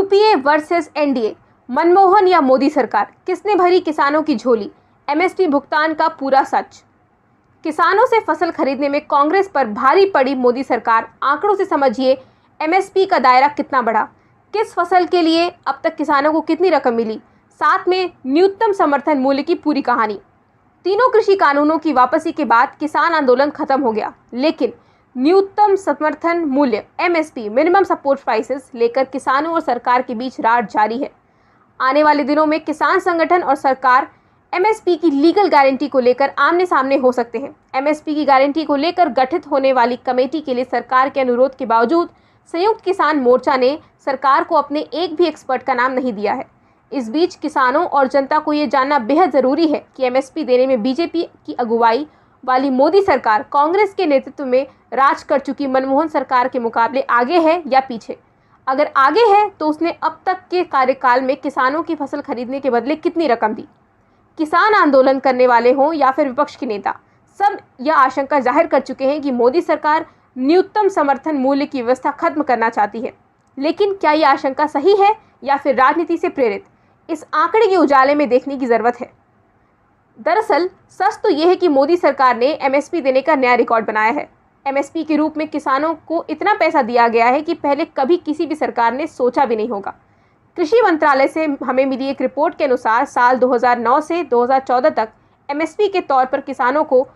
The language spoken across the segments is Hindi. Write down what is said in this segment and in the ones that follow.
यूपीए वर्सेस एनडीए, मनमोहन या मोदी सरकार, किसने भरी किसानों की झोली? एमएसपी भुगतान का पूरा सच। किसानों से फसल खरीदने में कांग्रेस पर भारी पड़ी मोदी सरकार। आंकड़ों से समझिए एमएसपी का दायरा कितना बढ़ा, किस फसल के लिए अब तक किसानों को कितनी रकम मिली, साथ में न्यूनतम समर्थन मूल्य की पूरी कहानी। तीनों कृषि कानूनों की वापसी के बाद किसान आंदोलन खत्म हो गया, लेकिन न्यूनतम समर्थन मूल्य एमएसपी, मिनिमम सपोर्ट प्राइसेस लेकर किसानों और सरकार के बीच रार जारी है। आने वाले दिनों में किसान संगठन और सरकार एमएसपी की लीगल गारंटी को लेकर आमने सामने हो सकते हैं। एमएसपी की गारंटी को लेकर गठित होने वाली कमेटी के लिए सरकार के अनुरोध के बावजूद संयुक्त किसान मोर्चा ने सरकार को अपने एक भी एक्सपर्ट का नाम नहीं दिया है। इस बीच किसानों और जनता को ये जानना बेहद जरूरी है कि एमएसपी देने में बीजेपी की अगुवाई वाली मोदी सरकार कांग्रेस के नेतृत्व में राज कर चुकी मनमोहन सरकार के मुकाबले आगे है या पीछे। अगर आगे है तो उसने अब तक के कार्यकाल में किसानों की फसल खरीदने के बदले कितनी रकम दी। किसान आंदोलन करने वाले हों या फिर विपक्ष के नेता, सब यह आशंका जाहिर कर चुके हैं कि मोदी सरकार न्यूनतम समर्थन मूल्य की व्यवस्था खत्म करना चाहती है। लेकिन क्या यह आशंका सही है या फिर राजनीति से प्रेरित, इस आंकड़े के उजाले में देखने की जरूरत है। दरअसल सच तो यह है कि मोदी सरकार ने एमएसपी देने का नया रिकॉर्ड बनाया है। एमएसपी के रूप में किसानों को इतना पैसा दिया गया है कि पहले कभी किसी भी सरकार ने सोचा भी नहीं होगा। कृषि मंत्रालय से हमें मिली एक रिपोर्ट के अनुसार साल 2009 से 2014 तक एमएसपी के तौर पर किसानों को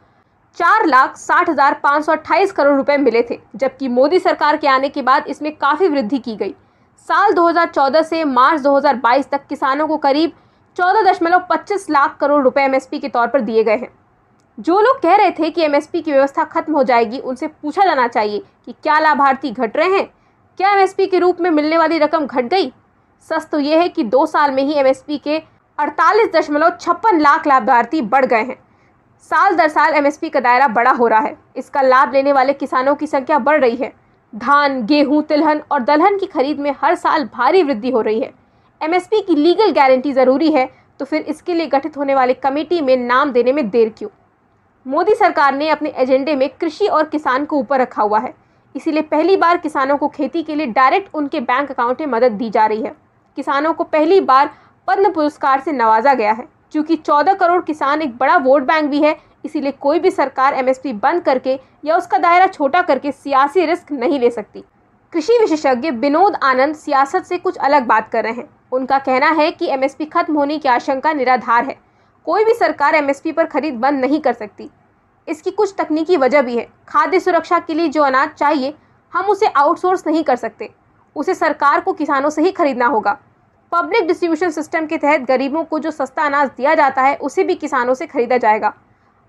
4,60,528 करोड़ रुपए मिले थे, जबकि मोदी सरकार के आने के बाद इसमें काफ़ी वृद्धि की गई। साल 2014 से मार्च 2022 तक किसानों को करीब 14.25 लाख करोड़ रुपए एमएसपी के तौर पर दिए गए हैं। जो लोग कह रहे थे कि एमएसपी की व्यवस्था खत्म हो जाएगी, उनसे पूछा जाना चाहिए कि क्या लाभार्थी घट रहे हैं, क्या एमएसपी के रूप में मिलने वाली रकम घट गई। सच तो यह है कि 2 साल में ही एमएसपी के 48.56 लाख लाभार्थी बढ़ गए हैं। साल दर साल एमएसपी का दायरा बड़ा हो रहा है। इसका लाभ लेने वाले किसानों की संख्या बढ़ रही है। धान, गेहूं, तिलहन और दलहन की खरीद में हर साल भारी वृद्धि हो रही है। एमएसपी की लीगल गारंटी जरूरी है, तो फिर इसके लिए गठित होने वाली कमेटी में नाम देने में देर क्यों? मोदी सरकार ने अपने एजेंडे में कृषि और किसान को ऊपर रखा हुआ है, इसीलिए पहली बार किसानों को खेती के लिए डायरेक्ट उनके बैंक अकाउंट में मदद दी जा रही है। किसानों को पहली बार पद्म पुरस्कार से नवाजा गया है। चूंकि 14 करोड़ किसान एक बड़ा वोट बैंक भी है, इसीलिए कोई भी सरकार एमएसपी बंद करके या उसका दायरा छोटा करके सियासी रिस्क नहीं ले सकती। कृषि विशेषज्ञ विनोद आनंद सियासत से कुछ अलग बात कर रहे हैं। उनका कहना है कि एमएसपी खत्म होने की आशंका निराधार है। कोई भी सरकार एमएसपी पर खरीद बंद नहीं कर सकती। इसकी कुछ तकनीकी वजह भी है। खाद्य सुरक्षा के लिए जो अनाज चाहिए, हम उसे आउटसोर्स नहीं कर सकते, उसे सरकार को किसानों से ही खरीदना होगा। पब्लिक डिस्ट्रीब्यूशन सिस्टम के तहत गरीबों को जो सस्ता अनाज दिया जाता है, उसे भी किसानों से खरीदा जाएगा।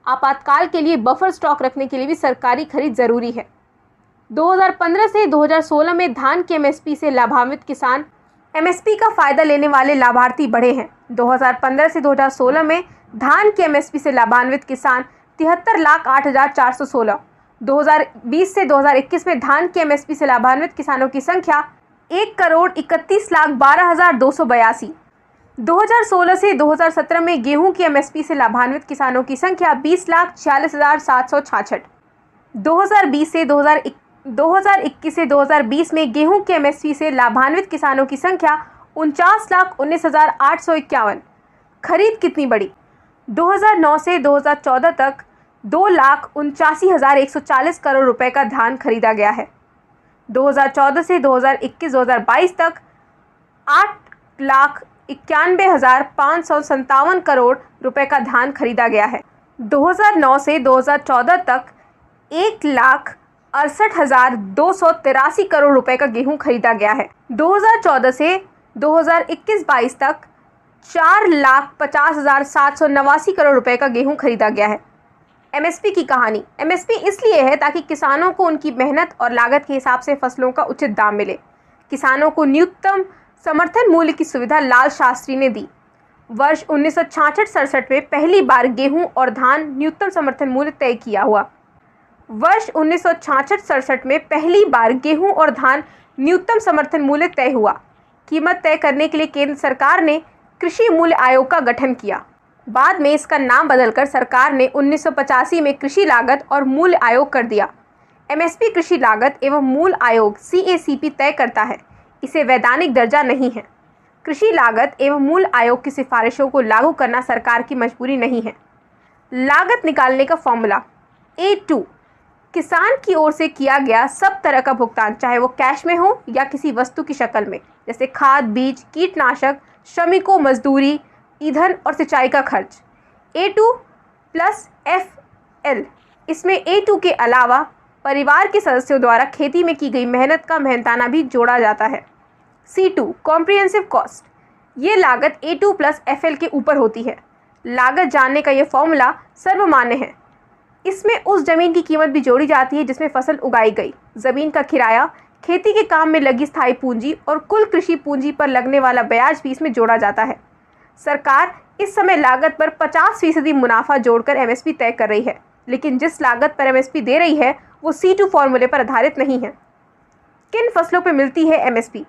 आपातकाल के लिए बफर स्टॉक रखने के लिए भी सरकारी खरीद जरूरी है। 2015 से 2016 में धान के एमएसपी से लाभान्वित किसान, एमएसपी का फायदा लेने वाले लाभार्थी बढ़े हैं। 2015 से 2016 में धान के एमएसपी से लाभान्वित किसान 73,08,416। 2020 से 2021 में धान के एमएसपी से लाभान्वित किसानों की संख्या 1,31,12,282। 2016 से 2017 में गेहूं की एमएसपी से लाभान्वित किसानों की संख्या 20,46,766। 2021 से 2020 में गेहूं के एमएसपी से लाभान्वित किसानों की संख्या 49,19,851। खरीद कितनी बढ़ी? 2009 से 2014 तक 2,79,140 करोड़ रुपए का धान खरीदा गया है। 2014 से 2021-2022 तक 8,91,557 करोड़ रुपए का धान खरीदा गया है। 2009 से 2014 तक 1,68,283 करोड़ रुपए का गेहूं खरीदा गया है। 2014 से 2021-22 तक 4,50,789 करोड़ रुपए का गेहूं खरीदा गया है। एमएसपी की कहानी। एमएसपी इसलिए है ताकि किसानों को उनकी मेहनत और लागत के हिसाब से फसलों का उचित दाम मिले। किसानों को न्यूनतम समर्थन मूल्य की सुविधा लाल शास्त्री ने दी। वर्ष 1966-67 में पहली बार गेहूं और धान न्यूनतम समर्थन मूल्य तय किया हुआ। वर्ष 1966-67 में पहली बार गेहूं और धान न्यूनतम समर्थन मूल्य तय हुआ। कीमत तय करने के लिए केंद्र सरकार ने कृषि मूल्य आयोग का गठन किया। बाद में इसका नाम बदलकर सरकार ने 1985 में कृषि लागत और मूल्य आयोग कर दिया। एमएसपी कृषि लागत एवं मूल्य आयोग CACP तय करता है। इसे वैधानिक दर्जा नहीं है। कृषि लागत एवं मूल्य आयोग की सिफारिशों को लागू करना सरकार की मजबूरी नहीं है। लागत निकालने का फॉर्मूला A2 किसान की ओर से किया गया सब तरह का भुगतान, चाहे वो कैश में हो या किसी वस्तु की शक्ल में, जैसे खाद, बीज, कीटनाशक, श्रमिकों, मजदूरी, ईंधन और सिंचाई का खर्च। A2 प्लस FL, इसमें A2 के अलावा परिवार के सदस्यों द्वारा खेती में की गई मेहनत का मेहनताना भी जोड़ा जाता है। C2 कॉम्प्रिहेंसिव कॉस्ट, ये लागत A2 प्लस FL के ऊपर होती है। लागत जानने का ये फॉर्मूला सर्वमान्य है। इसमें उस जमीन की कीमत भी जोड़ी जाती है जिसमें फसल उगाई गई, जमीन का किराया, खेती के काम में लगी स्थायी पूंजी और कुल कृषि पूंजी पर लगने वाला ब्याज भी इसमें जोड़ा जाता है। सरकार इस समय लागत पर 50% मुनाफा जोड़कर MSP तय कर रही है, लेकिन जिस लागत पर MSP दे रही है वो C2 फॉर्मूले पर आधारित नहीं है। किन फसलों पर मिलती है MSP?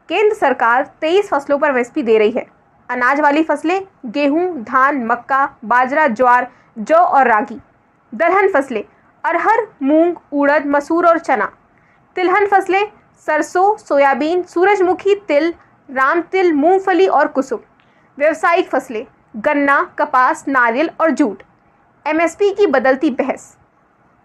केंद्र सरकार 23 फसलों पर MSP दे रही है। अनाज वाली फसलें गेहूं, धान, मक्का, बाजरा, ज्वार, जौ और रागी। दलहन फसलें अरहर, मूंग, उड़द, मसूर और चना। तिलहन फसलें सरसों, सोयाबीन, सूरजमुखी, तिल, राम तिल, मूंगफली और कुसुम। व्यावसायिक फसलें गन्ना, कपास, नारियल और जूट। MSP की बदलती बहस।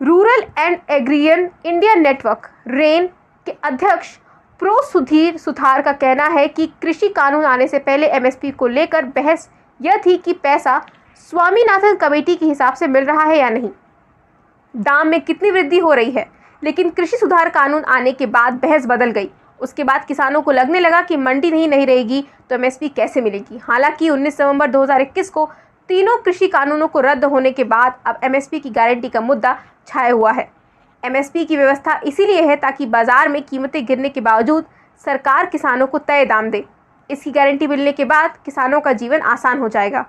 Rural and agrarian India network RAIN के अध्यक्ष प्रो सुधीर सुथार का कहना है कि कृषि कानून आने से पहले MSP को लेकर बहस यह थी कि पैसा स्वामीनाथन कमेटी के हिसाब से मिल रहा है या नहीं, दाम में कितनी वृद्धि हो रही है। लेकिन कृषि सुधार कानून आने के बाद बहस बदल गई। उसके बाद किसानों को लगने लगा कि मंडी नहीं रहेगी तो MSP कैसे मिलेगी। हालांकि 19 नवंबर 2021 को तीनों कृषि कानूनों को रद्द होने के बाद अब MSP की गारंटी का मुद्दा छाया हुआ है। MSP की व्यवस्था इसीलिए है ताकि बाजार में कीमतें गिरने के बावजूद सरकार किसानों को तय दाम दे। इसकी गारंटी मिलने के बाद किसानों का जीवन आसान हो जाएगा।